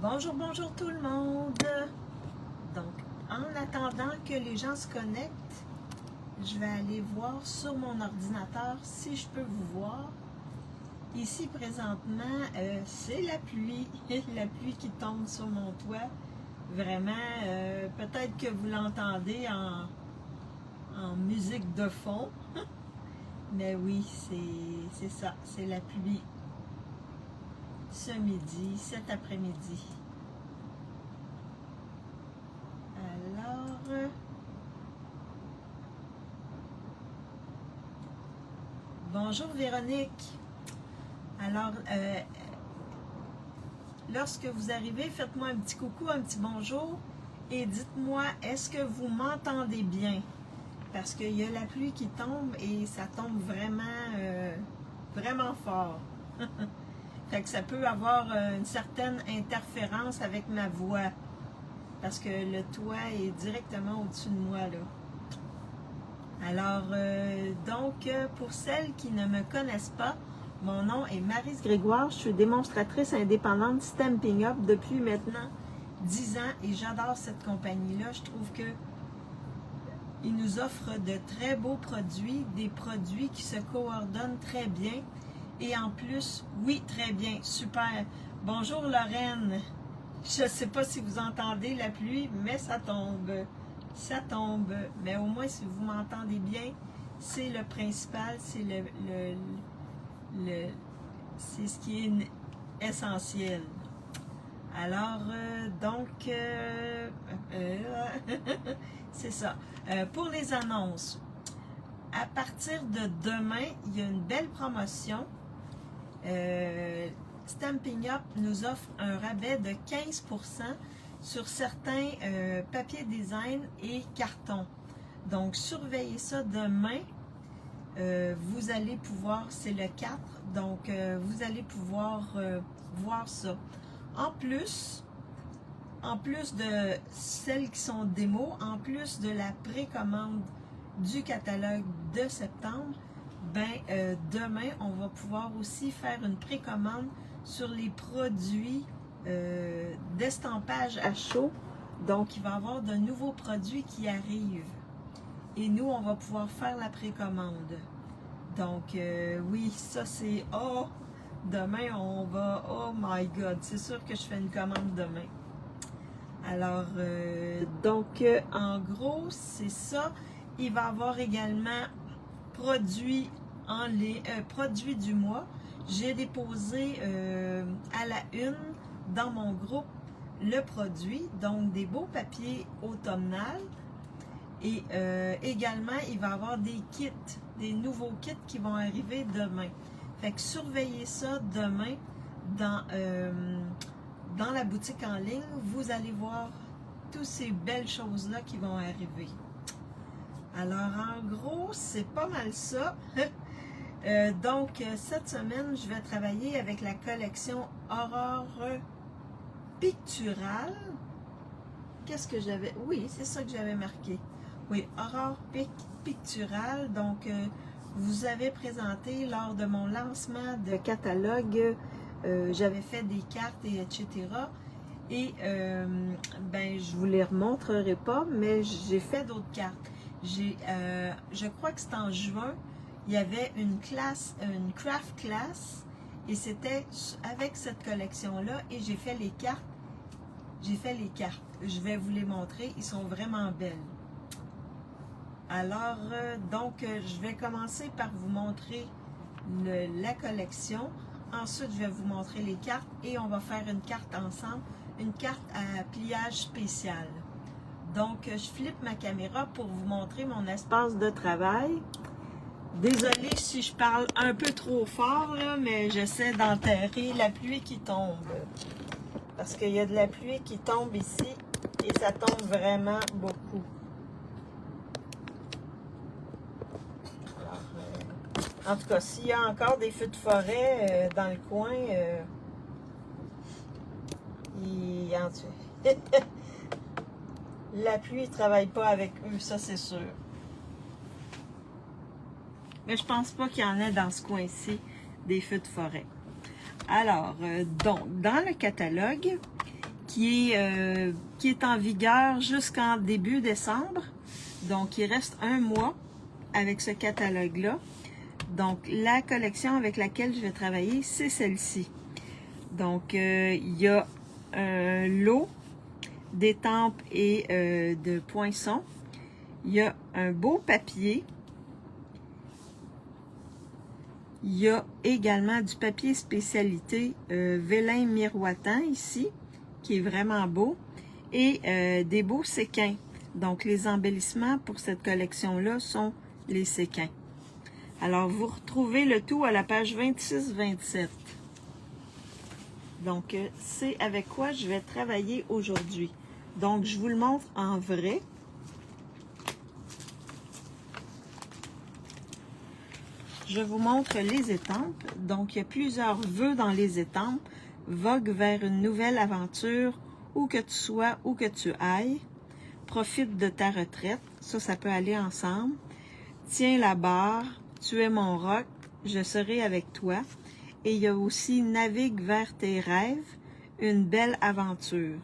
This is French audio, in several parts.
Bonjour, bonjour tout le monde. Donc, en attendant que les gens se connectent, je vais aller voir sur mon ordinateur si je peux vous voir. Ici, présentement, c'est la pluie. La pluie qui tombe sur mon toit. Vraiment, peut-être que vous l'entendez en musique de fond. Mais oui, c'est ça, c'est la pluie. Ce midi, cet après-midi. Alors, bonjour Véronique. Alors, lorsque vous arrivez, faites-moi un petit coucou, un petit bonjour et dites-moi, est-ce que vous m'entendez bien? Parce qu'il y a la pluie qui tombe et ça tombe vraiment fort. Fait que ça peut avoir une certaine interférence avec ma voix. Parce que le toit est directement au-dessus de moi, là. Alors, donc, pour celles qui ne me connaissent pas, mon nom est Maryse Grégoire. Je suis démonstratrice indépendante Stampin' Up depuis maintenant 10 ans et j'adore cette compagnie-là. Je trouve que ils nous offrent de très beaux produits, des produits qui se coordonnent très bien. Et en plus, oui, très bien, super. Bonjour Lorraine. Je ne sais pas si vous entendez la pluie, mais ça tombe. Ça tombe. Mais au moins, si vous m'entendez bien, c'est le principal, c'est c'est ce qui est essentiel. Alors, donc, c'est ça. Pour les annonces, à partir de demain, il y a une belle promotion. Stampin' Up nous offre un rabais de 15% sur certains papiers design et cartons. Donc, surveillez ça demain. Vous allez pouvoir, c'est le 4, donc vous allez pouvoir voir ça. En plus de celles qui sont démo, en plus de la précommande du catalogue de septembre, demain, on va pouvoir aussi faire une précommande sur les produits d'estampage à chaud. Donc, il va y avoir de nouveaux produits qui arrivent. Et nous, on va pouvoir faire la précommande. Donc, oui, ça c'est... Oh! Demain, on va... Oh my God! C'est sûr que je fais une commande demain. Alors, donc, en gros, c'est ça. Il va y avoir également produits produits du mois. J'ai déposé à la une dans mon groupe le produit, donc des beaux papiers automnales. Et également, il va y avoir des kits, des nouveaux kits qui vont arriver demain. Fait que surveillez ça demain dans la boutique en ligne. Vous allez voir toutes ces belles choses-là qui vont arriver. Alors, en gros, c'est pas mal ça. Donc, cette semaine, je vais travailler avec la collection Aurore Picturale. Qu'est-ce que j'avais? Oui, c'est ça que j'avais marqué. Oui, Aurore Picturale. Donc, vous avez présenté lors de mon lancement de catalogue, j'avais fait des cartes et etc. Et, je vous les remontrerai pas, mais j'ai fait d'autres cartes. Je crois que c'est en juin, il y avait une craft class, et c'était avec cette collection-là, et j'ai fait les cartes. Je vais vous les montrer, ils sont vraiment belles. Alors, donc, je vais commencer par vous montrer la collection. Ensuite, je vais vous montrer les cartes et on va faire une carte ensemble, une carte à pliage spécial. Donc, je flippe ma caméra pour vous montrer mon espace de travail. Désolée si je parle un peu trop fort, là, mais j'essaie d'enterrer la pluie qui tombe. Parce qu'il y a de la pluie qui tombe ici et ça tombe vraiment beaucoup. Alors, en tout cas, s'il y a encore des feux de forêt dans le coin, la pluie ne travaille pas avec eux, ça c'est sûr. Mais je pense pas qu'il y en ait dans ce coin-ci des feux de forêt. Alors, donc, dans le catalogue, qui est en vigueur jusqu'en début décembre. Donc, il reste un mois avec ce catalogue-là. Donc, la collection avec laquelle je vais travailler, c'est celle-ci. Donc, il y a un lot d'étampes et de poinçons. Il y a un beau papier. Il y a également du papier spécialité vélin miroitant ici, qui est vraiment beau. Et des beaux séquins. Donc, les embellissements pour cette collection-là sont les séquins. Alors, vous retrouvez le tout à la page 26-27. Donc, c'est avec quoi je vais travailler aujourd'hui. Donc, je vous le montre en vrai. Je vous montre les étampes. Donc, il y a plusieurs vœux dans les étampes. Vogue vers une nouvelle aventure, où que tu sois, où que tu ailles. Profite de ta retraite. Ça peut aller ensemble. Tiens la barre. Tu es mon roc. Je serai avec toi. Et il y a aussi navigue vers tes rêves. Une belle aventure.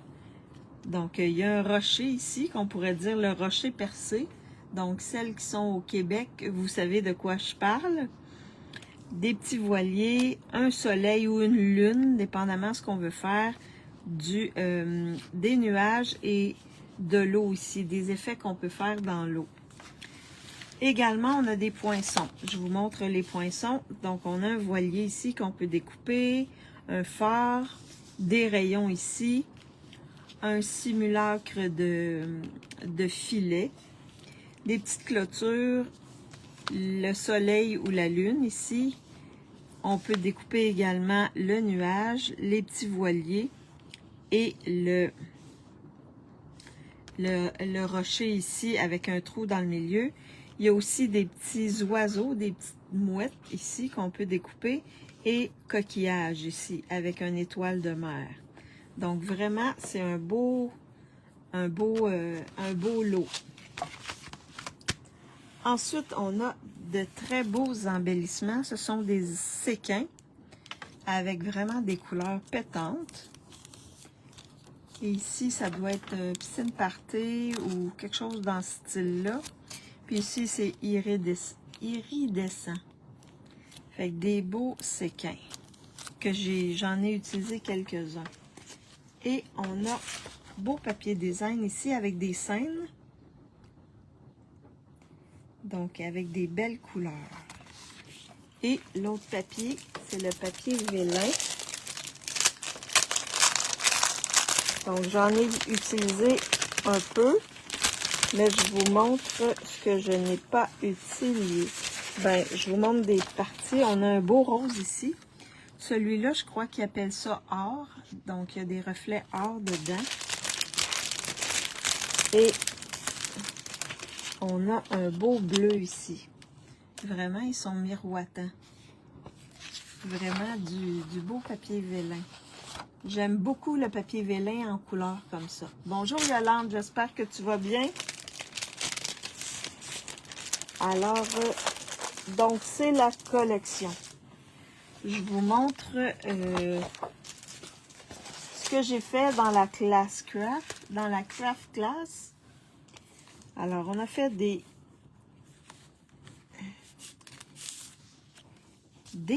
Donc, il y a un rocher ici, qu'on pourrait dire le rocher percé. Donc, celles qui sont au Québec, vous savez de quoi je parle. Des petits voiliers, un soleil ou une lune, dépendamment de ce qu'on veut faire. Des nuages et de l'eau ici, des effets qu'on peut faire dans l'eau. Également, on a des poinçons. Je vous montre les poinçons. Donc, on a un voilier ici qu'on peut découper, un phare, des rayons ici, un simulacre de filet, des petites clôtures, le soleil ou la lune ici. On peut découper également le nuage, les petits voiliers et le rocher ici avec un trou dans le milieu. Il y a aussi des petits oiseaux, des petites mouettes ici qu'on peut découper et coquillages ici avec une étoile de mer. Donc vraiment, c'est un beau lot. Ensuite, on a de très beaux embellissements. Ce sont des séquins avec vraiment des couleurs pétantes. Et ici, ça doit être piscine party ou quelque chose dans ce style-là. Puis ici, c'est iridescent. Fait que des beaux séquins que j'en ai utilisé quelques-uns. Et on a beau papier design ici avec des scènes. Donc, avec des belles couleurs. Et l'autre papier, c'est le papier vélin. Donc, j'en ai utilisé un peu, mais je vous montre ce que je n'ai pas utilisé. Ben, je vous montre des parties. On a un beau rose ici. Celui-là, je crois qu'ils appellent ça or. Donc, il y a des reflets or dedans. Et on a un beau bleu ici. Vraiment, ils sont miroitants. Vraiment du beau papier vélin. J'aime beaucoup le papier vélin en couleur comme ça. Bonjour Yolande, j'espère que tu vas bien. Alors, donc c'est la collection. Je vous montre ce que j'ai fait dans la classe craft, dans la craft class. Alors, on a fait des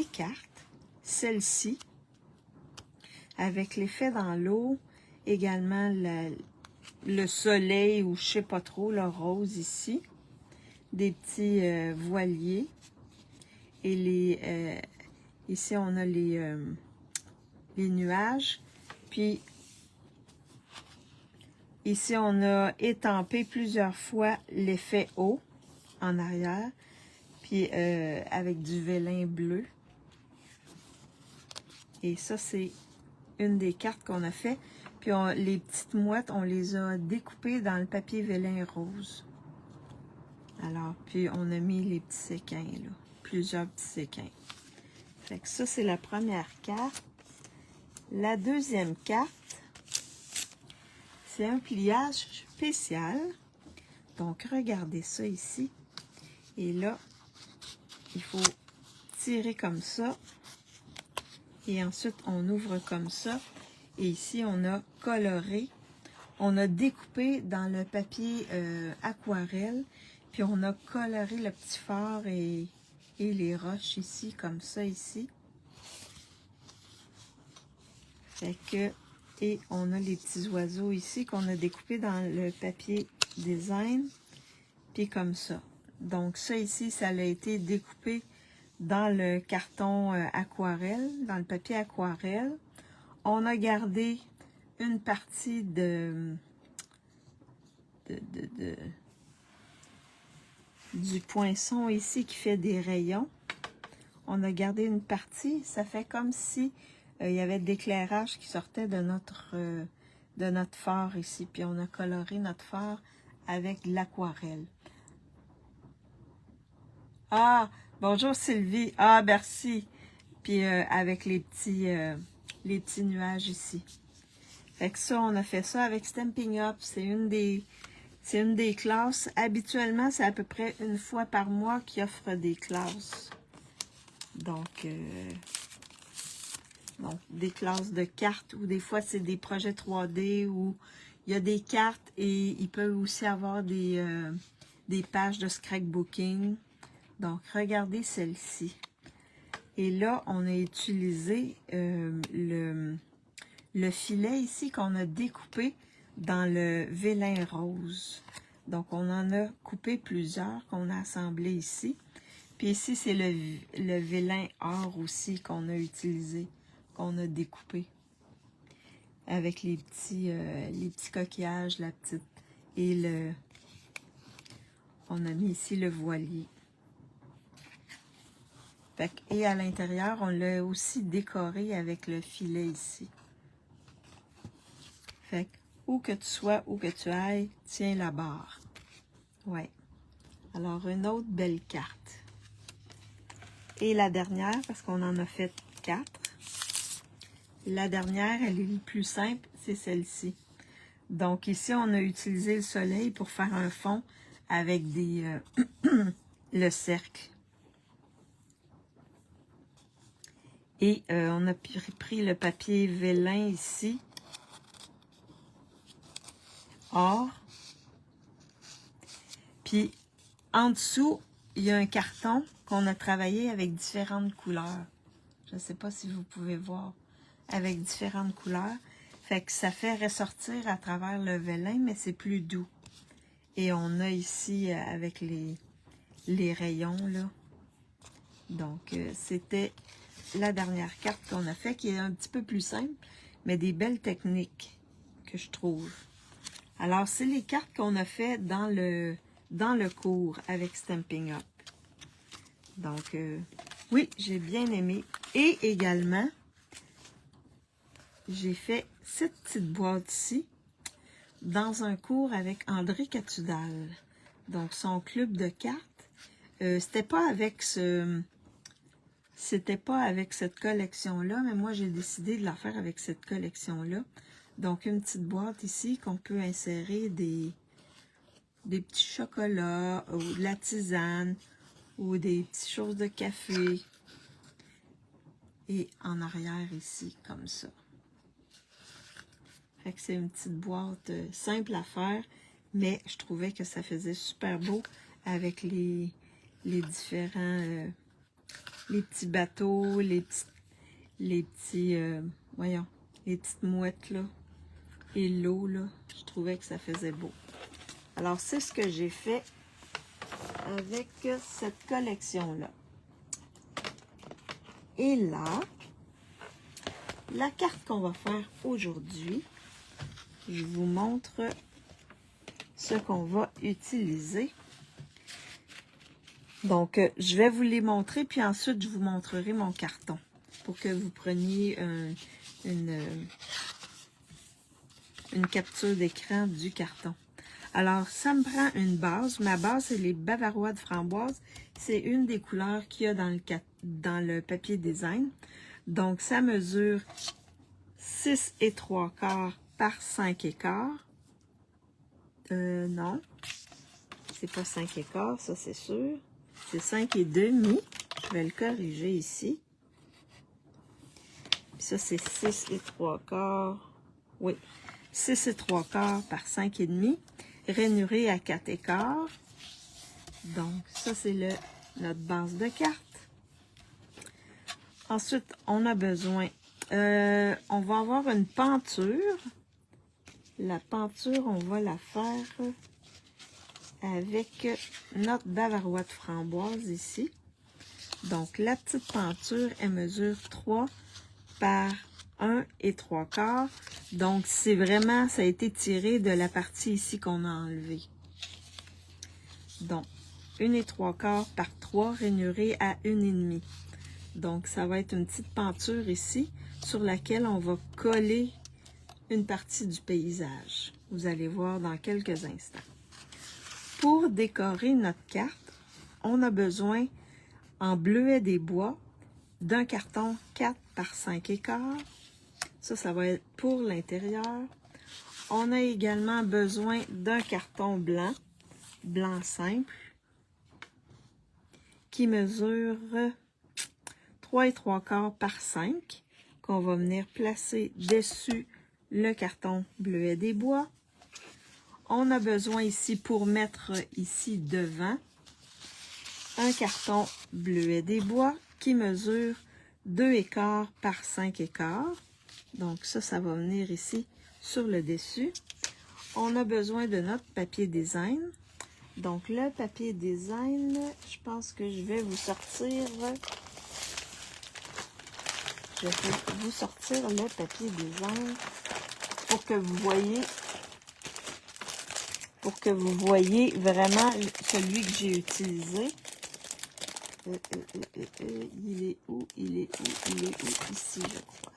cartes, celle-ci, avec l'effet dans l'eau, également le soleil ou je sais pas trop, le rose ici, des petits voiliers, et ici on a les nuages, puis ici on a étampé plusieurs fois l'effet eau en arrière, puis avec du vélin bleu. Et ça, c'est une des cartes qu'on a fait. Puis les petites mouettes, on les a découpées dans le papier vélin rose. Alors, puis on a mis les petits séquins, là. Plusieurs petits séquins. Fait que ça, c'est la première carte. La deuxième carte, c'est un pliage spécial. Donc, regardez ça ici. Et là, il faut tirer comme ça. Et ensuite, on ouvre comme ça. Et ici, on a coloré. On a découpé dans le papier aquarelle. Puis on a coloré le petit phare et les roches ici, comme ça ici. Fait que, et on a les petits oiseaux ici qu'on a découpés dans le papier design. Puis comme ça. Donc ça ici, ça a été découpé dans le carton aquarelle, dans le papier aquarelle. On a gardé une partie du poinçon ici qui fait des rayons. On a gardé une partie. Ça fait comme si il y avait de l'éclairage qui sortait de notre phare ici. Puis on a coloré notre phare avec de l'aquarelle. Ah, bonjour Sylvie. Ah, merci. Puis avec les petits nuages ici. Fait que ça, on a fait ça avec Stampin' Up. C'est une des classes. Habituellement, c'est à peu près une fois par mois qu'ils offrent des classes. Donc, des classes de cartes ou des fois, c'est des projets 3D où il y a des cartes et ils peuvent aussi avoir des pages de scrapbooking. Donc, regardez celle-ci. Et là, on a utilisé le filet ici qu'on a découpé dans le vélin rose. Donc, on en a coupé plusieurs qu'on a assemblés ici. Puis ici, c'est le vélin or aussi qu'on a utilisé, qu'on a découpé. Avec les petits coquillages, la petite... Et on a mis ici le voilier. Fait que, et à l'intérieur, on l'a aussi décoré avec le filet ici. Fait que, où que tu sois, où que tu ailles, tiens la barre. Ouais. Alors, une autre belle carte. Et la dernière, parce qu'on en a fait 4. La dernière, elle est le plus simple, c'est celle-ci. Donc, ici, on a utilisé le soleil pour faire un fond avec le cercle. Et on a pris le papier vélin ici. Or. Puis, en dessous, il y a un carton qu'on a travaillé avec différentes couleurs. Je ne sais pas si vous pouvez voir. Avec différentes couleurs. Fait que ça fait ressortir à travers le vélin, mais c'est plus doux. Et on a ici, avec les rayons, là. Donc, c'était la dernière carte qu'on a fait, qui est un petit peu plus simple, mais des belles techniques que je trouve. Alors, c'est les cartes qu'on a fait dans le cours avec Stampin' Up. Donc, oui, j'ai bien aimé. Et également, j'ai fait cette petite boîte ici dans un cours avec André Catudal. Donc, son club de cartes. C'était pas avec cette collection-là, mais moi, j'ai décidé de la faire avec cette collection-là. Donc, une petite boîte ici qu'on peut insérer des petits chocolats, ou de la tisane, ou des petites choses de café. Et en arrière ici, comme ça. Fait que c'est une petite boîte simple à faire, mais je trouvais que ça faisait super beau avec les différents... les petits bateaux, les petites mouettes, là, et l'eau, là, je trouvais que ça faisait beau. Alors, c'est ce que j'ai fait avec cette collection-là. Et là, la carte qu'on va faire aujourd'hui, je vous montre ce qu'on va utiliser. Donc, je vais vous les montrer, puis ensuite, je vous montrerai mon carton pour que vous preniez une capture d'écran du carton. Alors, ça me prend une base. Ma base, c'est les Bavarois de framboise. C'est une des couleurs qu'il y a dans le papier design. Donc, ça mesure 6 3/4 par 5 1/4. Non, c'est pas 5 1/4, ça c'est sûr. C'est 5 1/2. Je vais le corriger ici. Puis ça, c'est 6 et 3/4. Oui, 6 et 3/4 par 5,5. Rainuré à 4/4. Donc, ça, c'est notre base de carte. Ensuite, on a besoin, on va avoir une penture. La penture, on va la faire avec notre bavarois de framboise ici. Donc, la petite penture, elle mesure 3 par 1 et 3/4. Donc, c'est vraiment, ça a été tiré de la partie ici qu'on a enlevée. Donc, 1 et 3/4 par 3, rainuré à 1,5. Donc, ça va être une petite penture ici sur laquelle on va coller une partie du paysage. Vous allez voir dans quelques instants. Pour décorer notre carte, on a besoin en bleuet des bois d'un carton 4 par 5/4. Ça va être pour l'intérieur. On a également besoin d'un carton blanc, blanc simple, qui mesure 3 et 3/4 par 5, qu'on va venir placer dessus le carton bleuet des bois. On a besoin ici, pour mettre ici devant, un carton bleuet des bois qui mesure 2,4 par 5/4. Donc ça va venir ici sur le dessus. On a besoin de notre papier design. Donc le papier design, je pense que je vais vous sortir... Je vais vous sortir le papier design pour que vous voyez vraiment celui que j'ai utilisé. Il est où? Il est où? Il est où? Ici, je crois.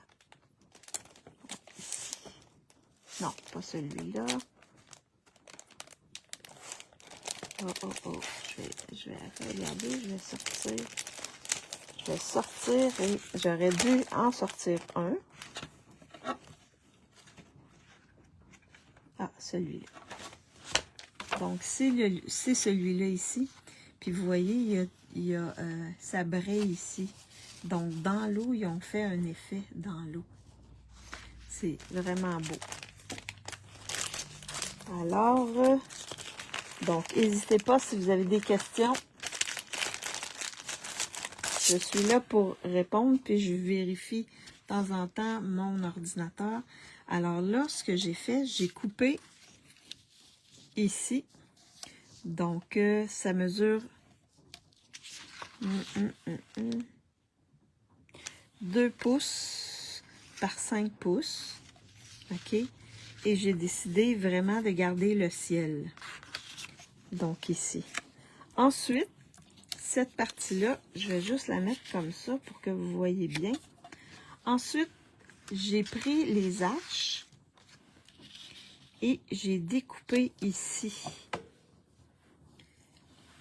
Ici. Non, pas celui-là. Oh. Je vais regarder, je vais sortir et j'aurais dû en sortir un. Ah, celui-là. Donc, c'est celui-là ici. Puis, vous voyez, il y a ça braye ici. Donc, dans l'eau, ils ont fait un effet dans l'eau. C'est vraiment beau. Alors, donc, n'hésitez pas si vous avez des questions. Je suis là pour répondre, puis je vérifie de temps en temps mon ordinateur. Alors là, ce que j'ai fait, j'ai coupé ici. Donc, ça mesure 2 pouces par 5 pouces. OK? Et j'ai décidé vraiment de garder le ciel. Donc, ici. Ensuite, cette partie-là, je vais juste la mettre comme ça pour que vous voyez bien. Ensuite, j'ai pris les arches et j'ai découpé ici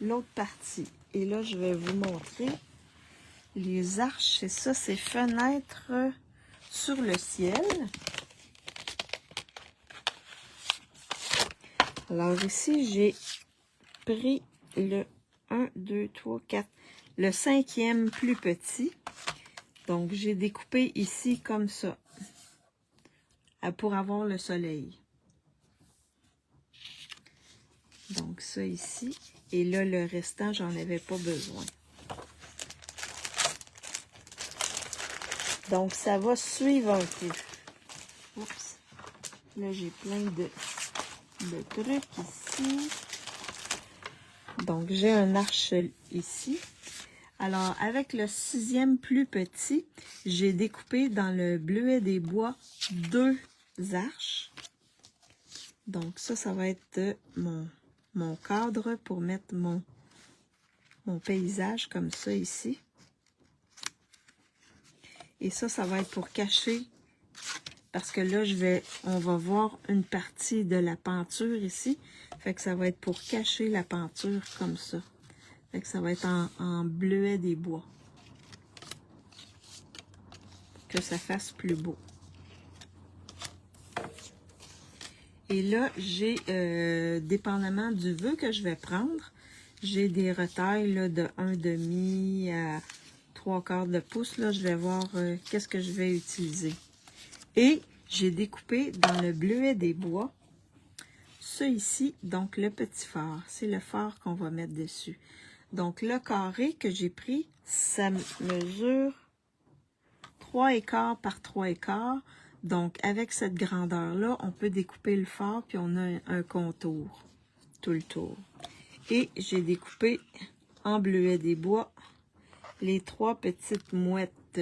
l'autre partie. Et là, je vais vous montrer les arches. C'est ça, ces fenêtres sur le ciel. Alors ici, j'ai pris le 1, 2, 3, 4, le 5e plus petit. Donc, j'ai découpé ici comme ça, pour avoir le soleil. Donc, ça ici. Et là, le restant, j'en avais pas besoin. Donc, ça va suivre un peu. Oups. Là, j'ai plein de trucs ici. Donc, j'ai un arche ici. Alors, avec le 6e plus petit, j'ai découpé dans le bleuet des bois 2 arches. Donc, ça va être mon cadre pour mettre mon paysage comme ça ici. Et ça va être pour cacher, parce que là, on va voir une partie de la peinture ici. Fait que ça va être pour cacher la peinture comme ça. Fait que ça va être en bleuet des bois. Que ça fasse plus beau. Et là, j'ai, dépendamment du vœu que je vais prendre, j'ai des retailles là, de 1,5 à 3/4 de pouce. Là, je vais voir qu'est-ce que je vais utiliser. Et j'ai découpé dans le bleuet des bois, ça ici, donc le petit phare. C'est le phare qu'on va mettre dessus. Donc, le carré que j'ai pris, ça mesure 3/4 par 3/4. Donc, avec cette grandeur-là, on peut découper le phare, puis on a un contour, tout le tour. Et j'ai découpé en bleuet des bois les 3 petites mouettes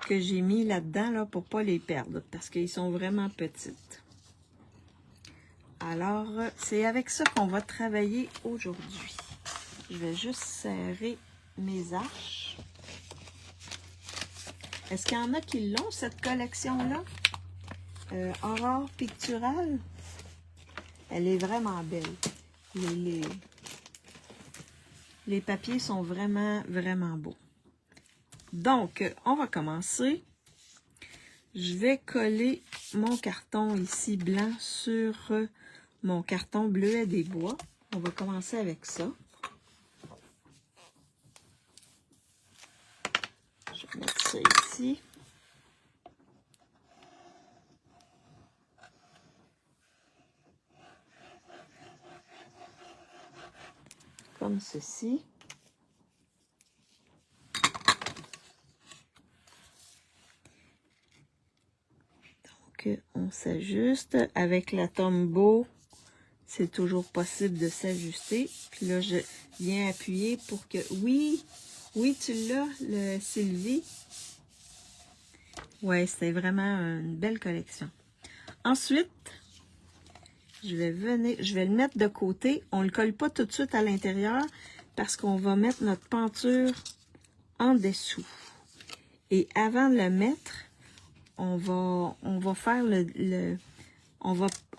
que j'ai mis là-dedans là, pour pas les perdre, parce qu'ils sont vraiment petites. Alors, c'est avec ça qu'on va travailler aujourd'hui. Je vais juste serrer mes arches. Est-ce qu'il y en a qui l'ont, cette collection-là? Aurore Pictural. Elle est vraiment belle. Les papiers sont vraiment, vraiment beaux. Donc, on va commencer. Je vais coller mon carton ici blanc sur mon carton bleuet des bois. On va commencer avec ça. Je vais mettre ça ici. Comme ceci. Donc, on s'ajuste. Avec la Tombow, c'est toujours possible de s'ajuster. Puis là, je viens appuyer pour que... Oui, tu l'as, le Sylvie. Ouais, c'est vraiment une belle collection. Ensuite, je vais le mettre de côté. On ne le colle pas tout de suite à l'intérieur parce qu'on va mettre notre peinture en dessous. Et avant de le mettre, on va faire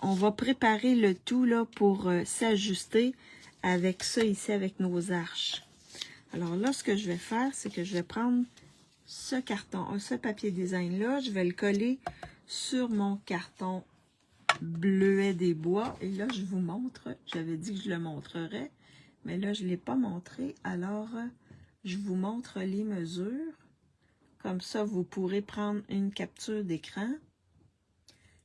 on va préparer le tout là pour s'ajuster avec ça ici, avec nos arches. Alors là, ce que je vais faire, c'est que je vais prendre ce carton, ce papier design là, je vais le coller sur mon carton bleuet des bois. Et là, je vous montre. J'avais dit que je le montrerais, mais là, je ne l'ai pas montré. Alors, je vous montre les mesures. Comme ça, vous pourrez prendre une capture d'écran.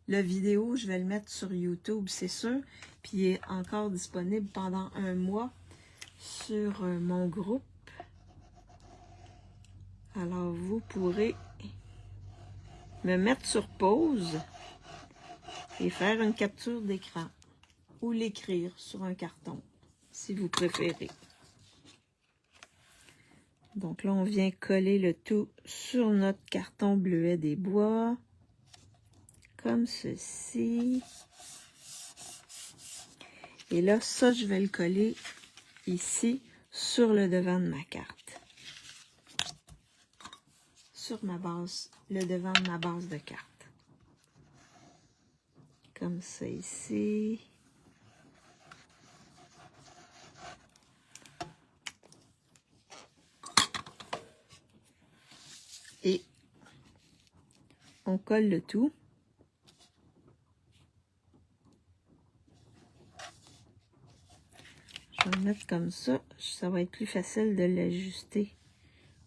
La vidéo, je vais le mettre sur YouTube, c'est sûr. Puis, il est encore disponible pendant un mois sur mon groupe. Alors, vous pourrez me mettre sur pause et faire une capture d'écran ou l'écrire sur un carton, si vous préférez. Donc là, on vient coller le tout sur notre carton bleuet des bois, comme ceci. Et là, ça, je vais le coller ici, sur le devant de ma carte. Sur ma base, le devant de ma base de carte. Comme ça ici. Et on colle le tout. Je vais le mettre comme ça. Ça va être plus facile de l'ajuster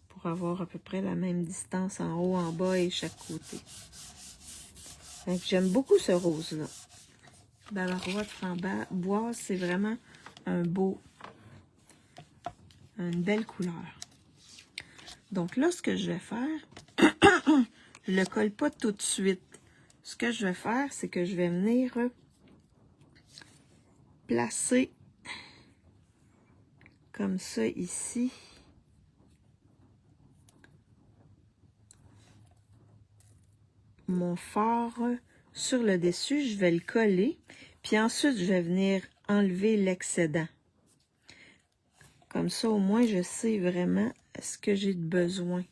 pour avoir à peu près la même distance en haut, en bas et chaque côté. J'aime beaucoup ce rose-là. Bavarois de framboise, c'est vraiment une belle couleur. Donc là, ce que je vais faire, je ne le colle pas tout de suite. Ce que je vais faire, c'est que je vais venir placer comme ça ici. Mon fard sur le dessus, je vais le coller. Puis ensuite, je vais venir enlever l'excédent. Comme ça, au moins, je sais vraiment ce que j'ai de besoin.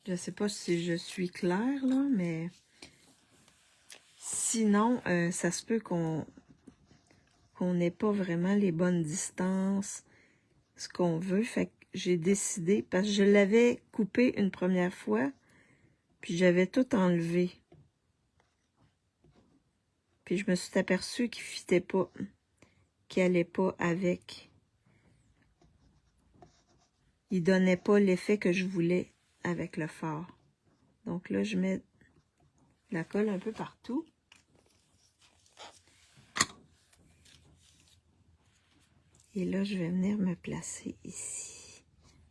Je ne sais pas si je suis claire, là, mais sinon, ça se peut qu'on n'ait pas vraiment les bonnes distances, ce qu'on veut. Fait que j'ai décidé, parce que je l'avais coupé une première fois, puis j'avais tout enlevé. Puis je me suis aperçue qu'il fitait pas, qu'il allait pas avec. il donnait pas l'effet que je voulais avec le fard. Donc là, je mets la colle un peu partout. Et là, je vais venir me placer ici,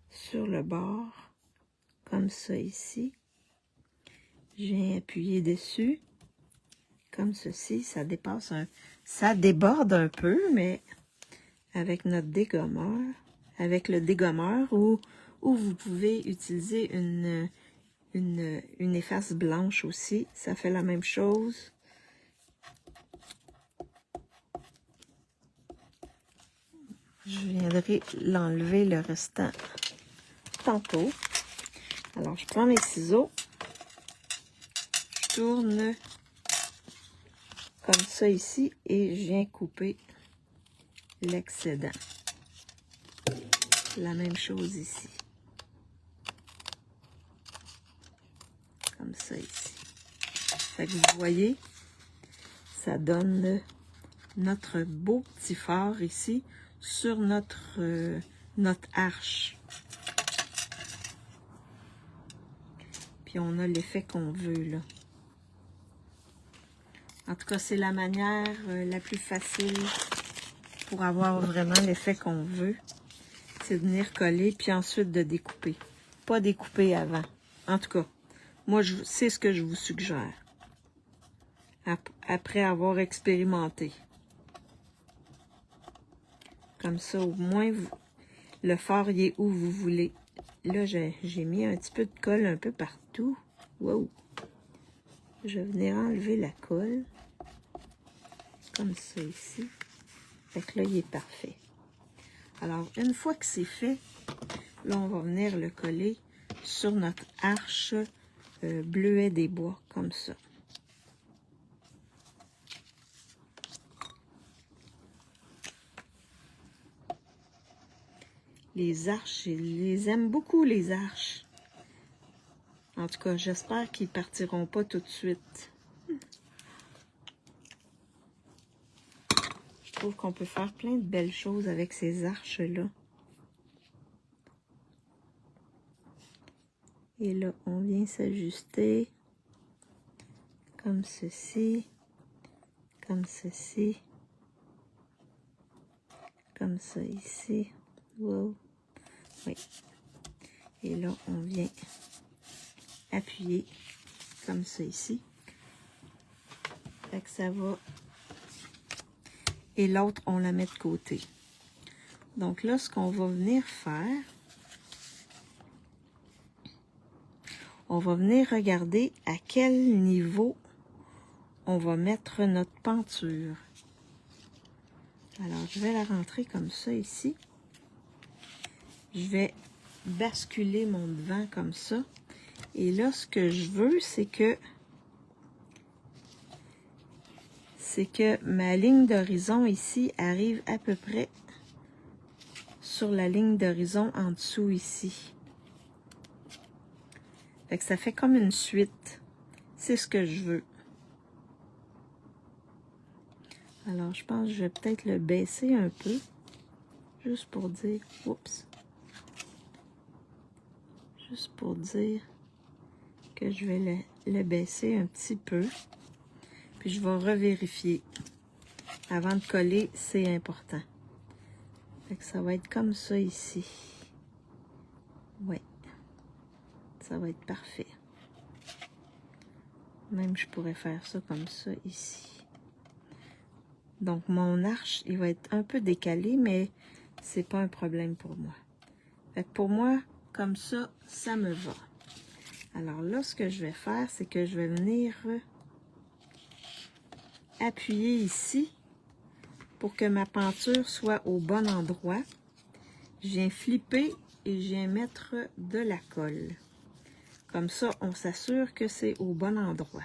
sur le bord, comme ça ici. Je viens appuyer dessus, comme ceci. Ça dépasse ça déborde un peu, mais avec notre dégommeur, avec le dégommeur, ou vous pouvez utiliser une efface blanche aussi. Ça fait la même chose. Je viendrai l'enlever le restant tantôt. Alors, je prends mes ciseaux. Je tourne comme ça ici et je viens couper l'excédent. La même chose ici. Comme ça ici. Fait que vous voyez, ça donne notre beau petit fard ici sur notre arche. Puis on a l'effet qu'on veut là. En tout cas, c'est la manière la plus facile pour avoir vraiment l'effet qu'on veut. C'est de venir coller, puis ensuite de découper. Pas découper avant. En tout cas, moi, c'est ce que je vous suggère. Après avoir expérimenté. Comme ça, au moins, le fard, il est où vous voulez. Là, j'ai mis un petit peu de colle un peu partout. Wow! Je vais venir enlever la colle. Comme ça ici. Fait que là, il est parfait. Alors, une fois que c'est fait, là, on va venir le coller sur notre arche bleuet des bois, comme ça. Les arches, je les aime beaucoup, les arches. En tout cas, j'espère qu'ils partiront pas tout de suite. Je trouve qu'on peut faire plein de belles choses avec ces arches-là. Et là, on vient s'ajuster comme ceci, comme ceci, comme ça ici. Wow. Oui. Et là, on vient appuyer comme ça ici. Fait que ça va. Et l'autre, on la met de côté. Donc là, ce qu'on va venir faire, on va venir regarder à quel niveau on va mettre notre penture. Alors, je vais la rentrer comme ça ici. Je vais basculer mon devant comme ça. Et là, ce que je veux, c'est que ma ligne d'horizon ici arrive à peu près sur la ligne d'horizon en dessous ici. Fait que ça fait comme une suite. C'est ce que je veux. Alors, je pense que je vais peut-être le baisser un peu. Juste pour dire... Oups! Juste pour dire que je vais le baisser un petit peu. Puis je vais revérifier. Avant de coller, c'est important. Fait que ça va être comme ça ici. Oui. Ça va être parfait. Même je pourrais faire ça comme ça ici. Donc mon arche, il va être un peu décalé, mais c'est pas un problème pour moi. Fait que pour moi, comme ça, ça me va. Alors là, ce que je vais faire, c'est que je vais venir appuyer ici pour que ma peinture soit au bon endroit. Je viens flipper et je viens mettre de la colle. Comme ça, on s'assure que c'est au bon endroit.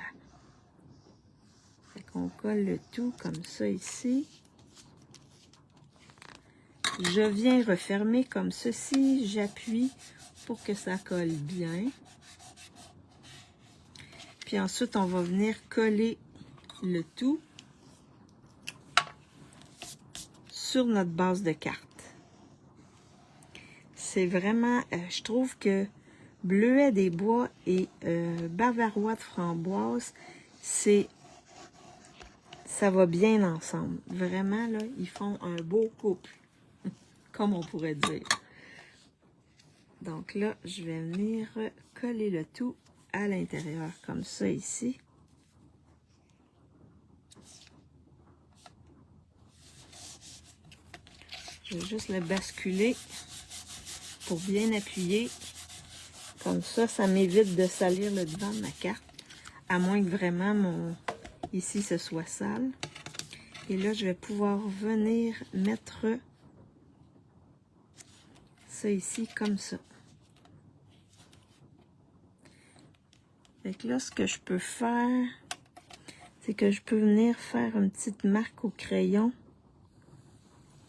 Fait qu'on colle le tout comme ça ici. Je viens refermer comme ceci. J'appuie pour que ça colle bien. Puis ensuite, on va venir coller le tout sur notre base de carte. c'est vraiment, je trouve que Bleuet des Bois et Bavarois de framboise, ça va bien ensemble. Vraiment, là, ils font un beau couple, comme on pourrait dire. Donc là, je vais venir coller le tout à l'intérieur, comme ça ici. Je vais juste le basculer pour bien appuyer. Comme ça m'évite de salir le devant de ma carte. À moins que vraiment ici ce soit sale. Et là, je vais pouvoir venir mettre ça ici comme ça. Fait que là, ce que je peux faire, c'est que je peux venir faire une petite marque au crayon.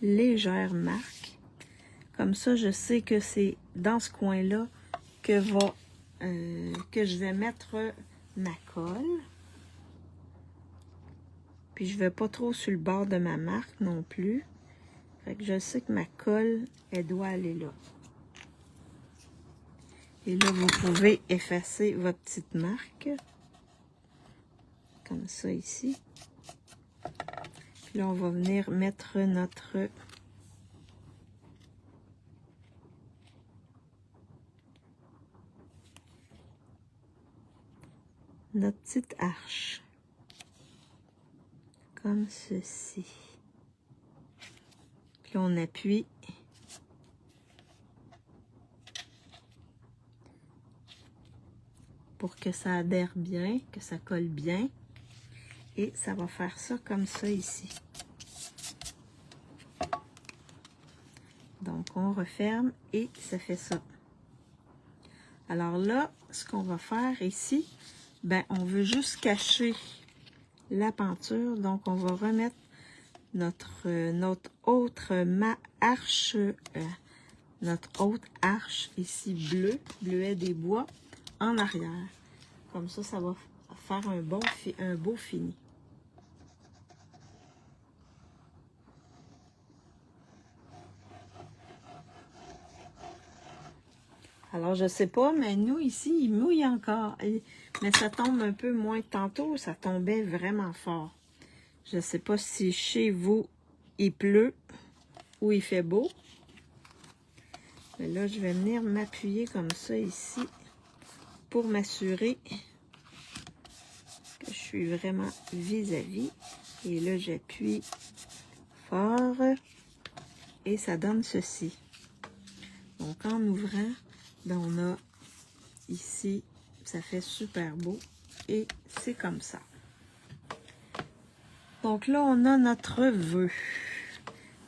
Légère marque. Comme ça, je sais que c'est dans ce coin-là que je vais mettre ma colle. Puis je vais pas trop sur le bord de ma marque non plus. Fait que je sais que ma colle, elle doit aller là. Et là, vous pouvez effacer votre petite marque. Comme ça ici. Puis là, on va venir mettre notre petite arche. Comme ceci. Puis là, on appuie. Pour que ça adhère bien, que ça colle bien. Et ça va faire ça comme ça ici. Donc, on referme et ça fait ça. Alors là, ce qu'on va faire ici, ben, on veut juste cacher la peinture. Donc, on va remettre notre autre arche ici bleuet des bois en arrière. Comme ça va faire un beau fini. Alors, je sais pas, mais nous, ici, il mouille encore. Mais ça tombe un peu moins. Tantôt, ça tombait vraiment fort. Je sais pas si chez vous, il pleut ou il fait beau. Mais là, je vais venir m'appuyer comme ça ici pour m'assurer que je suis vraiment vis-à-vis. Et là, j'appuie fort et ça donne ceci. Donc, en ouvrant, ben, on a ici, ça fait super beau et c'est comme ça. Donc là, on a notre vœu.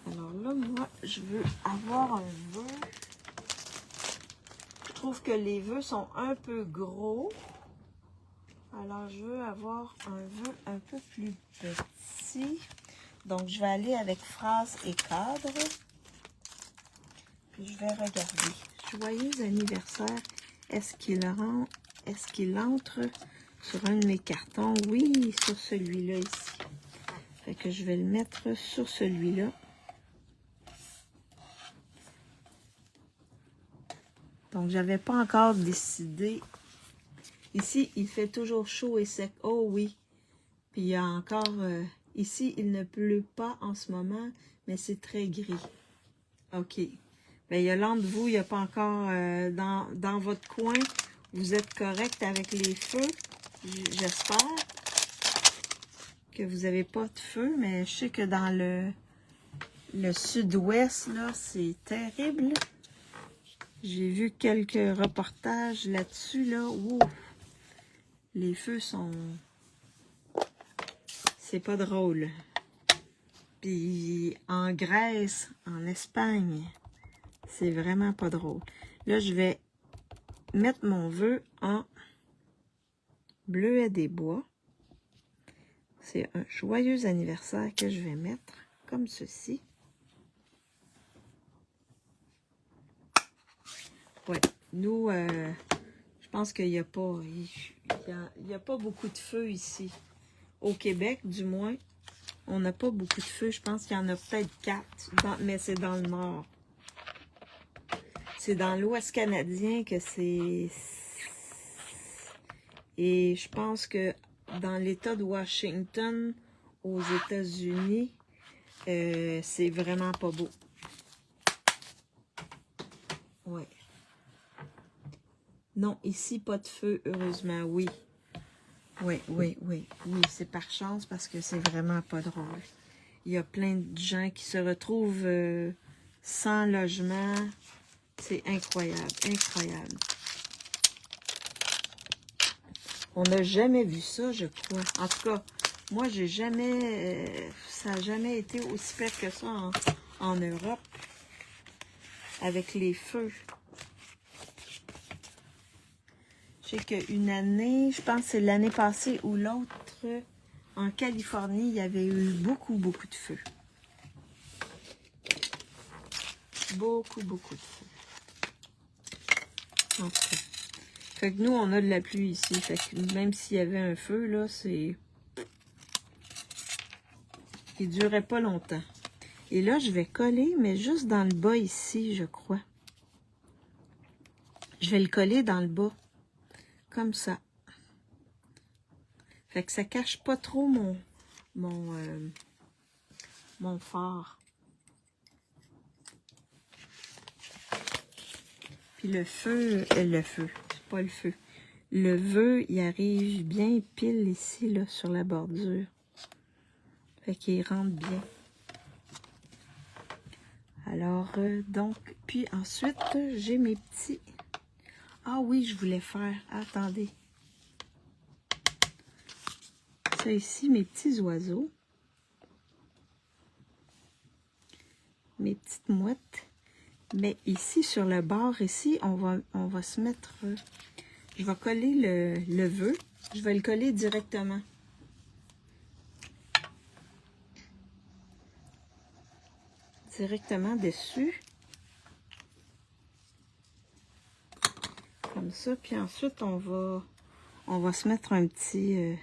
Alors là, moi, je veux avoir un vœu. Je trouve que les vœux sont un peu gros. Alors, je veux avoir un vœu un peu plus petit. Donc, je vais aller avec phrase et cadre. Puis, je vais regarder. Joyeux anniversaire. Est-ce qu'il entre sur un de mes cartons? Oui, sur celui-là ici. Fait que je vais le mettre sur celui-là. Donc, j'avais pas encore décidé. Ici, il fait toujours chaud et sec. Oh oui. Puis, il y a encore... ici, il ne pleut pas en ce moment, mais c'est très gris. OK. Bien, il y a l'un de vous, il n'y a pas encore... dans votre coin, vous êtes correct avec les feux. J'espère que vous n'avez pas de feu, mais je sais que dans le sud-ouest, là, c'est terrible. J'ai vu quelques reportages là-dessus, là. Ouh, les feux sont... C'est pas drôle. Puis en Grèce, en Espagne, c'est vraiment pas drôle. Là, je vais mettre mon vœu en bleuet des bois. C'est un joyeux anniversaire que je vais mettre comme ceci. Ouais, nous, je pense qu'il n'y a pas... Il y a pas beaucoup de feu ici. Au Québec, du moins, on n'a pas beaucoup de feu. Je pense qu'il y en a peut-être 4, mais c'est dans le nord. C'est dans l'Ouest canadien que c'est... Et je pense que dans l'État de Washington, aux États-Unis, c'est vraiment pas beau. Ouais. Non, ici, pas de feu, heureusement, oui. Oui, c'est par chance parce que c'est vraiment pas drôle. Il y a plein de gens qui se retrouvent sans logement. C'est incroyable, incroyable. On n'a jamais vu ça, je crois. En tout cas, moi, j'ai jamais... ça n'a jamais été aussi pire que ça en Europe. Avec les feux. Je sais qu'une année, je pense que c'est l'année passée ou l'autre, en Californie, il y avait eu beaucoup de feux. Beaucoup de feux. En tout cas. Fait que nous, on a de la pluie ici. Fait que même s'il y avait un feu, là, c'est... Il durait pas longtemps. Et là, je vais coller, mais juste dans le bas ici, je crois. Je vais le coller dans le bas. Comme ça. Fait que ça cache pas trop mon phare. Puis le feu, c'est pas le feu. Le vœu, il arrive bien pile ici, là, sur la bordure. Fait qu'il rentre bien. Alors, donc, puis ensuite, j'ai mes petits... Ah oui, je voulais faire... Attendez. Ça ici, mes petits oiseaux. Mes petites mouettes. Mais ici, sur le bord, ici, on va se mettre... je vais coller le vœu. Je vais le coller directement. Directement dessus. Comme ça. Puis ensuite, on va se mettre un petit...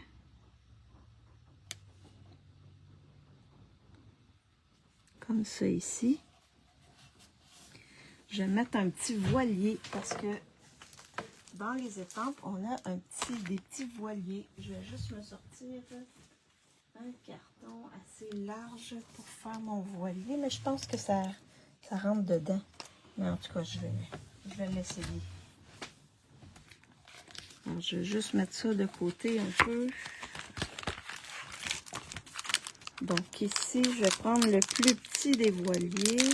comme ça ici. Je vais mettre un petit voilier parce que dans les étampes, on a des petits voiliers. Je vais juste me sortir un carton assez large pour faire mon voilier, mais je pense que ça rentre dedans. Mais en tout cas, je vais l'essayer. Alors, je vais juste mettre ça de côté un peu. Donc ici, je vais prendre le plus petit des voiliers.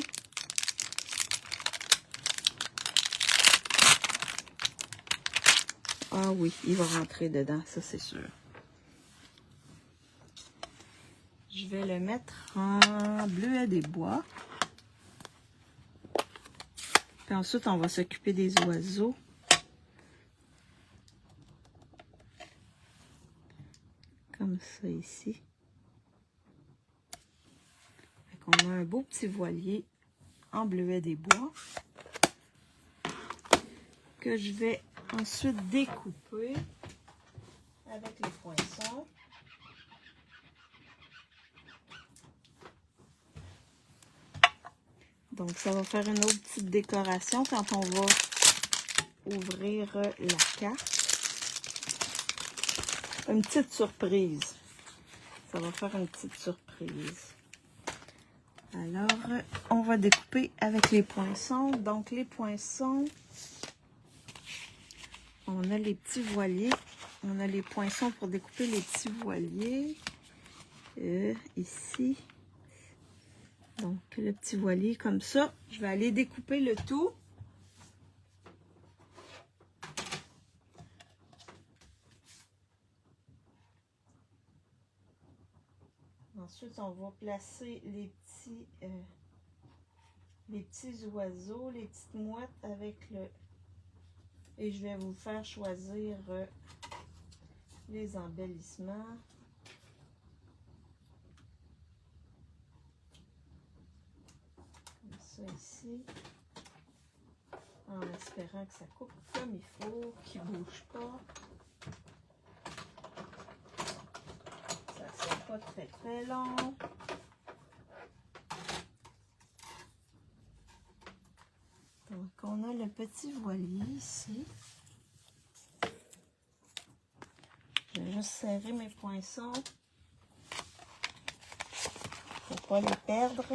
Ah oui, il va rentrer dedans, ça c'est sûr. Je vais le mettre en bleuet des bois. Puis ensuite, on va s'occuper des oiseaux. Comme ça ici. Fait qu'on a un beau petit voilier en bleuet des bois. Que je vais ensuite découper avec les poinçons. Donc, ça va faire une autre petite décoration quand on va ouvrir la carte. Une petite surprise. Ça va faire une petite surprise. Alors, on va découper avec les poinçons. Donc, les poinçons, on a les petits voiliers. On a les poinçons pour découper les petits voiliers. Ici. Donc, le petit voilier comme ça. Je vais aller découper le tout. Ensuite, on va placer les petits oiseaux, les petites mouettes avec le... Et je vais vous faire choisir les embellissements. Comme ça ici. En espérant que ça coupe comme il faut, qu'il ne bouge pas. Ça ne sera pas très long. Donc, on a petit voilier ici. Je vais juste serrer mes poinçons pour ne pas les perdre.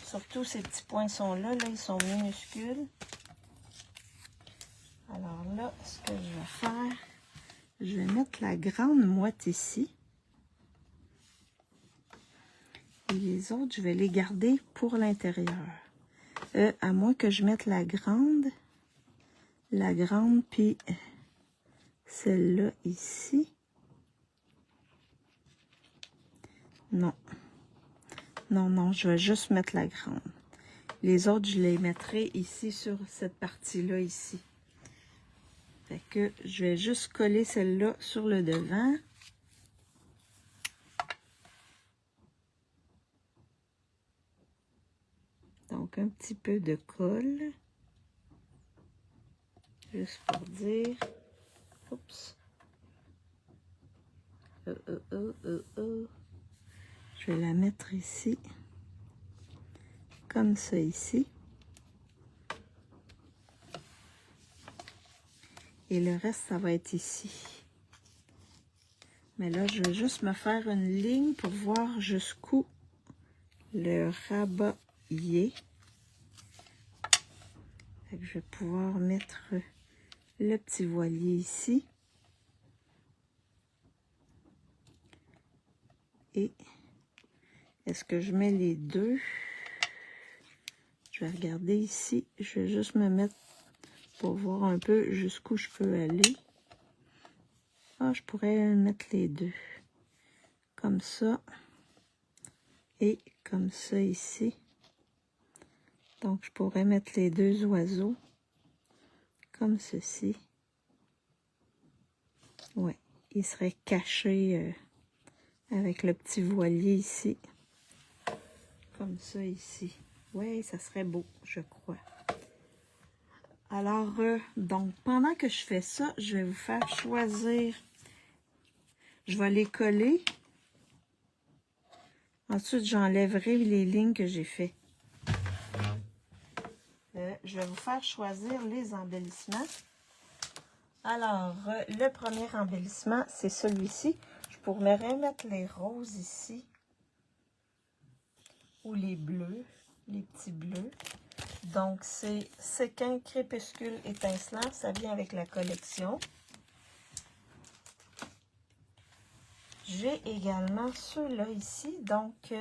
Surtout ces petits poinçons-là, là, ils sont minuscules. Alors là, ce que je vais faire, je vais mettre la grande moite ici. Et les autres, je vais les garder pour l'intérieur. À moins que je mette la grande, puis celle-là ici. Non. Non, non, je vais juste mettre la grande. Les autres, je les mettrai ici sur cette partie-là ici. Fait que je vais juste coller celle-là sur le devant. Donc, un petit peu de colle. Juste pour dire. Oups. Je vais la mettre ici. Comme ça ici. Et le reste, ça va être ici. Mais là, je vais juste me faire une ligne pour voir jusqu'où le rabat y est. Fait que je vais pouvoir mettre le petit voilier ici. Et est-ce que je mets les deux? Je vais regarder ici. Je vais juste me mettre pour voir un peu jusqu'où je peux aller. Ah, je pourrais mettre les deux. Comme ça. Et comme ça ici. Donc, je pourrais mettre les deux oiseaux. Comme ceci. Ouais, ils seraient cachés avec le petit voilier ici. Comme ça ici. Ouais, ça serait beau, je crois. Alors, donc, pendant que je fais ça, je vais vous faire choisir. Je vais les coller. Ensuite, j'enlèverai les lignes que j'ai faites. Je vais vous faire choisir les embellissements. Alors, le premier embellissement, c'est celui-ci. Je pourrais remettre les roses ici. Ou les bleus, les petits bleus. Donc, c'est Séquin Crépuscule Étincelant. Ça vient avec la collection. J'ai également ceux-là ici. Donc,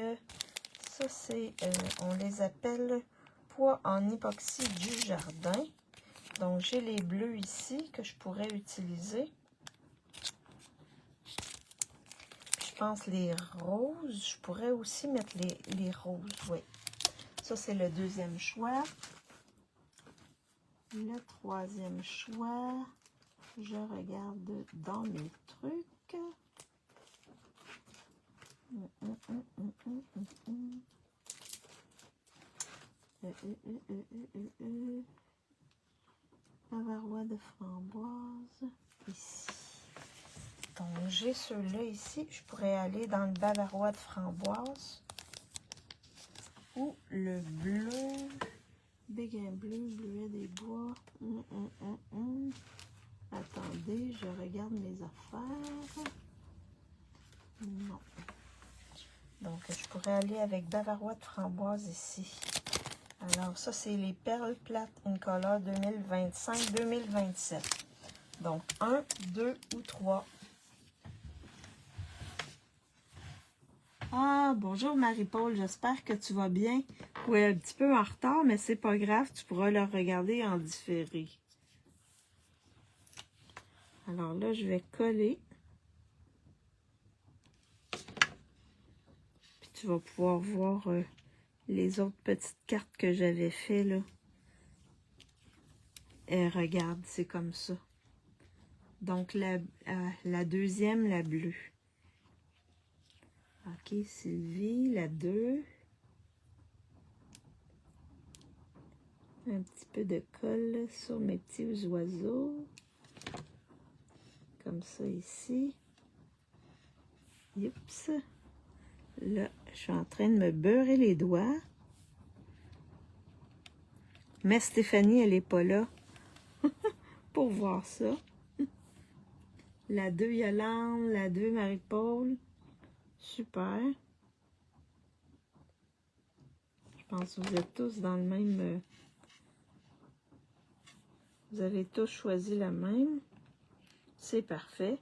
ça, c'est, on les appelle pois en époxy du jardin. Donc, j'ai les bleus ici que je pourrais utiliser. Puis, je pense les roses. Je pourrais aussi mettre les roses, oui. Ça, c'est le deuxième choix. Le troisième choix, je regarde dans mes trucs. Bavarois de framboise, ici. Donc, j'ai ceux-là ici. Je pourrais aller dans le bavarois de framboise. Ou le bleu. Béguin bleu, bleuet des bois. Attendez, je regarde mes affaires. Non. Donc, je pourrais aller avec bavarois de framboise ici. Alors, ça, c'est les perles plates in color 2025-2027. Donc, 1, 2 ou 3. Ah, bonjour Marie-Paul, j'espère que tu vas bien. Oui, un petit peu en retard, mais c'est pas grave, tu pourras le regarder en différé. Alors là, je vais coller. Puis tu vas pouvoir voir les autres petites cartes que j'avais fait là. Et regarde, c'est comme ça. Donc la deuxième, la bleue. Ok, Sylvie, la 2. Un petit peu de colle sur mes petits oiseaux. Comme ça ici. Oups. Là, je suis en train de me beurrer les doigts. Mais Stéphanie, elle n'est pas là pour voir ça. La 2 Yolande, la 2 Marie-Paul. Super. Je pense que vous êtes tous dans le même... vous avez tous choisi la même. C'est parfait.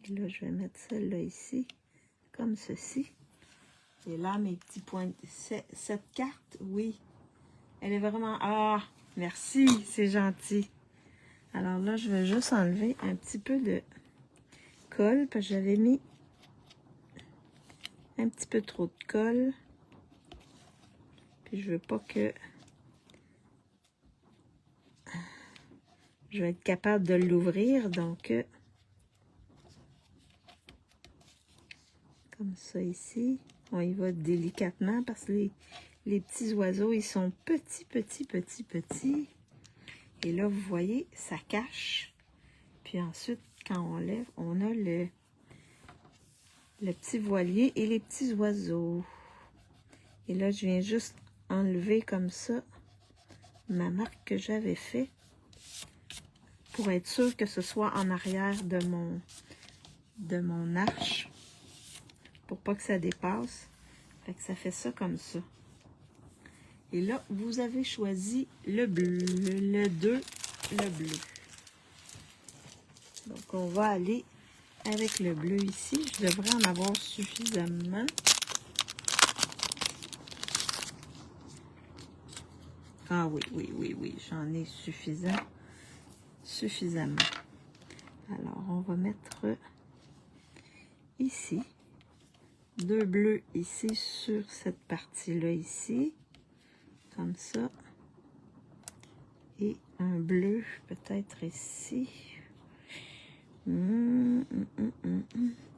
Là, je vais mettre celle-là ici, comme ceci. Et là, mes petits points... Cette carte, oui, elle est vraiment... Ah, merci, c'est gentil. Alors là, je vais juste enlever un petit peu de colle, parce que j'avais mis un petit peu trop de colle. Puis je veux pas que... je vais être capable de l'ouvrir, donc... comme ça ici. On y va délicatement parce que les petits oiseaux, ils sont petits, petits, petits, petits. Et là, vous voyez, ça cache. Puis ensuite, quand on lève, on a le petit voilier et les petits oiseaux. Et là, je viens juste enlever comme ça ma marque que j'avais fait pour être sûr que ce soit en arrière de mon arche pour pas que ça dépasse. Fait que ça fait ça comme ça. Et là, vous avez choisi le bleu, le 2, le bleu. Donc, on va aller avec le bleu ici. Je devrais en avoir suffisamment. Ah oui, oui, oui, oui, j'en ai suffisamment. Alors, on va mettre ici, 2 bleus ici sur cette partie-là ici, comme ça. Et un bleu peut-être ici.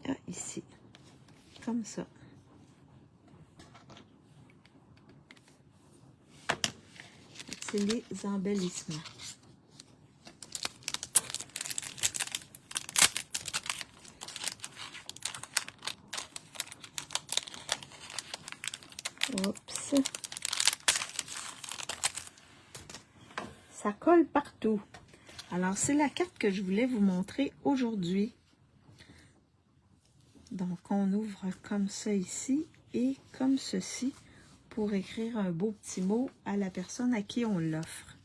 Ah, ici, comme ça. C'est les embellissements. Oups. Ça colle partout. Alors, c'est la carte que je voulais vous montrer aujourd'hui. Donc, on ouvre comme ça ici et comme ceci pour écrire un beau petit mot à la personne à qui on l'offre.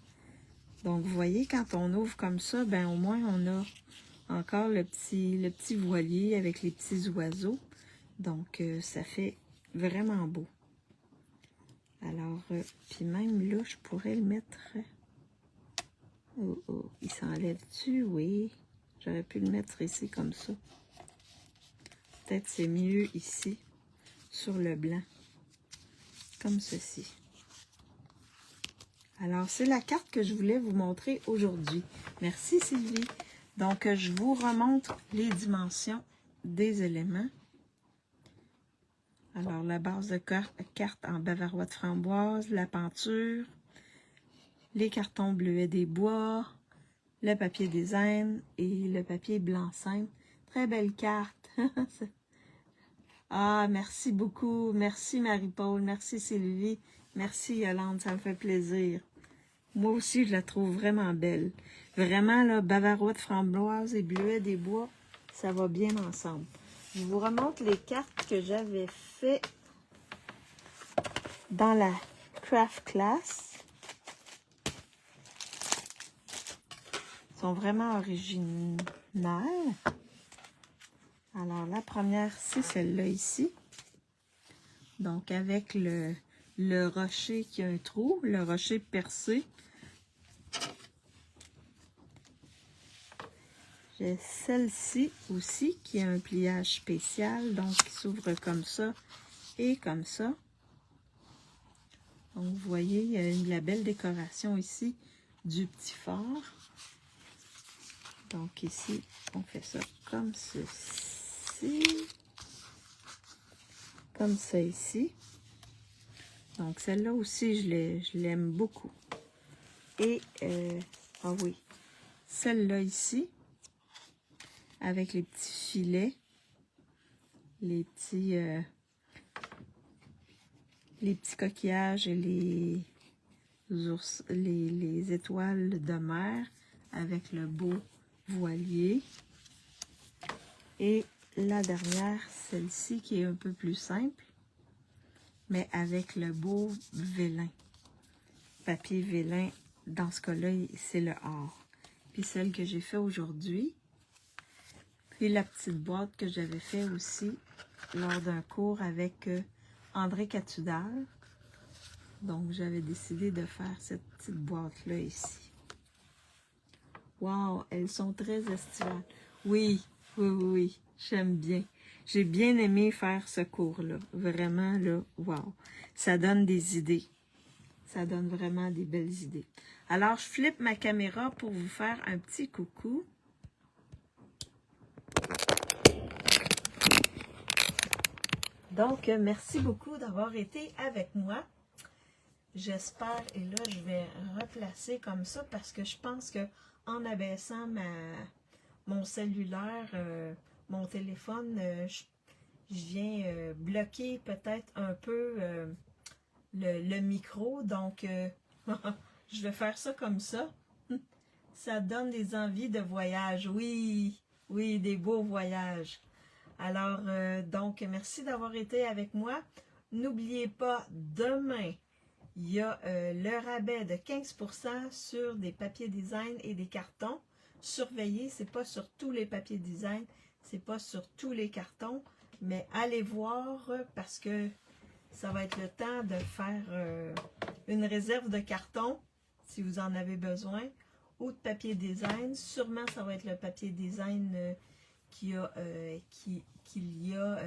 Donc, vous voyez, quand on ouvre comme ça, ben au moins, on a encore le petit voilier avec les petits oiseaux. Donc, ça fait vraiment beau. Alors, puis même là, je pourrais le mettre... Oh, oh, il s'enlève-tu? Oui. J'aurais pu le mettre ici comme ça. Peut-être c'est mieux ici, sur le blanc. Comme ceci. Alors, c'est la carte que je voulais vous montrer aujourd'hui. Merci Sylvie. Donc, je vous remontre les dimensions des éléments. Alors, la base de carte en bavarois de framboise, la peinture, les cartons bleuets des bois, le papier des Indes et le papier blanc simple. Très belle carte. Ah, merci beaucoup. Merci Marie-Paul. Merci Sylvie. Merci Yolande, ça me fait plaisir. Moi aussi, je la trouve vraiment belle. Vraiment, là, bavarois de framboise et bleuet des bois, ça va bien ensemble. Je vous remontre les cartes que j'avais fait dans la craft class. Elles sont vraiment originales. Alors, la première, c'est celle-là ici. Donc, avec le rocher qui a un trou, le rocher percé. J'ai celle-ci aussi qui a un pliage spécial, donc qui s'ouvre comme ça et comme ça. Donc, vous voyez, il y a une la belle décoration ici du petit phare. Donc, ici, on fait ça comme ceci. Comme ça ici. Donc, celle-là aussi, je l'aime beaucoup. Et, ah oui, celle-là ici, avec les petits filets, les petits les petits coquillages et les étoiles de mer avec le beau voilier. Et la dernière, celle-ci qui est un peu plus simple, mais avec le beau vélin. Papier vélin, dans ce cas-là, c'est le or. Puis celle que j'ai fait aujourd'hui, puis la petite boîte que j'avais fait aussi lors d'un cours avec André Catudal. Donc, j'avais décidé de faire cette petite boîte-là ici. Wow, elles sont très estivales. Oui, oui, oui, oui, j'aime bien. J'ai bien aimé faire ce cours-là. Vraiment, là, wow. Ça donne des idées. Ça donne vraiment des belles idées. Alors, je flippe ma caméra pour vous faire un petit coucou. Donc, merci beaucoup d'avoir été avec moi. J'espère, et là, je vais replacer comme ça parce que je pense que en abaissant mon cellulaire, mon téléphone, je viens bloquer peut-être un peu le micro. Donc, je vais faire ça comme ça. Ça donne des envies de voyage. Oui, oui, des beaux voyages. Alors, donc, merci d'avoir été avec moi. N'oubliez pas, demain, il y a le rabais de 15% sur des papiers design et des cartons. Surveillez, c'est pas sur tous les papiers design, c'est pas sur tous les cartons, mais allez voir parce que ça va être le temps de faire une réserve de cartons si vous en avez besoin ou de papier design. Sûrement, ça va être le papier design qu'il y a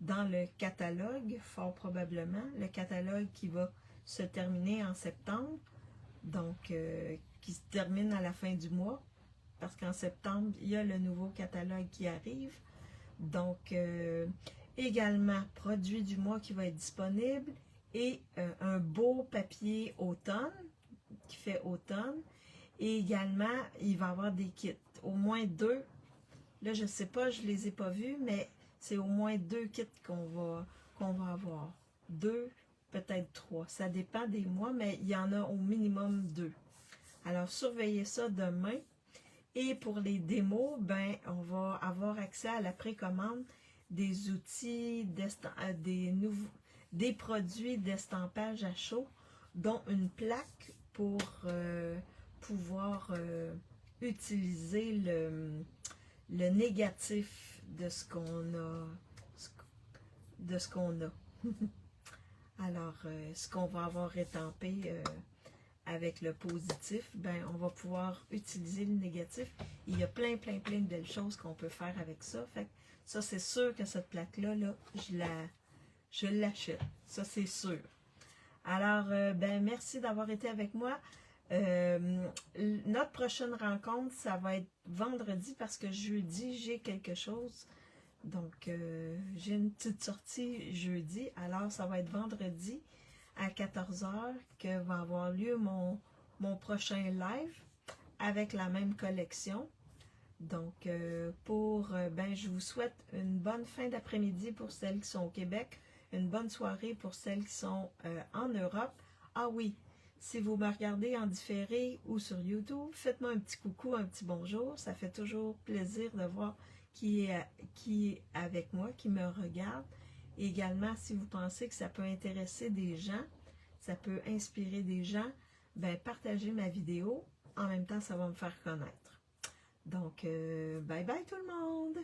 dans le catalogue, fort probablement. Le catalogue qui va se terminer en septembre, donc qui se termine à la fin du mois, parce qu'en septembre, il y a le nouveau catalogue qui arrive. Donc, également, produit du mois qui va être disponible et un beau papier automne, qui fait automne. Et également, il va y avoir des kits, au moins 2. Là, je ne sais pas, je ne les ai pas vus, mais c'est au moins 2 kits qu'on va avoir. 2, peut-être 3. Ça dépend des mois, mais il y en a au minimum 2. Alors, surveillez ça demain. Et pour les démos, ben, on va avoir accès à la précommande des outils, des produits d'estampage à chaud, dont une plaque pour pouvoir utiliser le négatif de ce qu'on a. Alors, ce qu'on va avoir étampé avec le positif, ben, on va pouvoir utiliser le négatif. Il y a plein de belles choses qu'on peut faire avec ça. Fait que ça, c'est sûr que cette plaque-là, là, je l'achète. Ça, c'est sûr. Alors, ben, merci d'avoir été avec moi. Notre prochaine rencontre, ça va être vendredi parce que jeudi, j'ai quelque chose. Donc, j'ai une petite sortie jeudi. Alors, ça va être vendredi à 14h que va avoir lieu mon prochain live avec la même collection. Donc, ben, je vous souhaite une bonne fin d'après-midi pour celles qui sont au Québec, une bonne soirée pour celles qui sont en Europe. Ah oui, si vous me regardez en différé ou sur YouTube, faites-moi un petit coucou, un petit bonjour. Ça fait toujours plaisir de voir qui est avec moi, qui me regarde. Et également, si vous pensez que ça peut intéresser des gens, ça peut inspirer des gens, ben partagez ma vidéo. En même temps, ça va me faire connaître. Donc, bye bye tout le monde!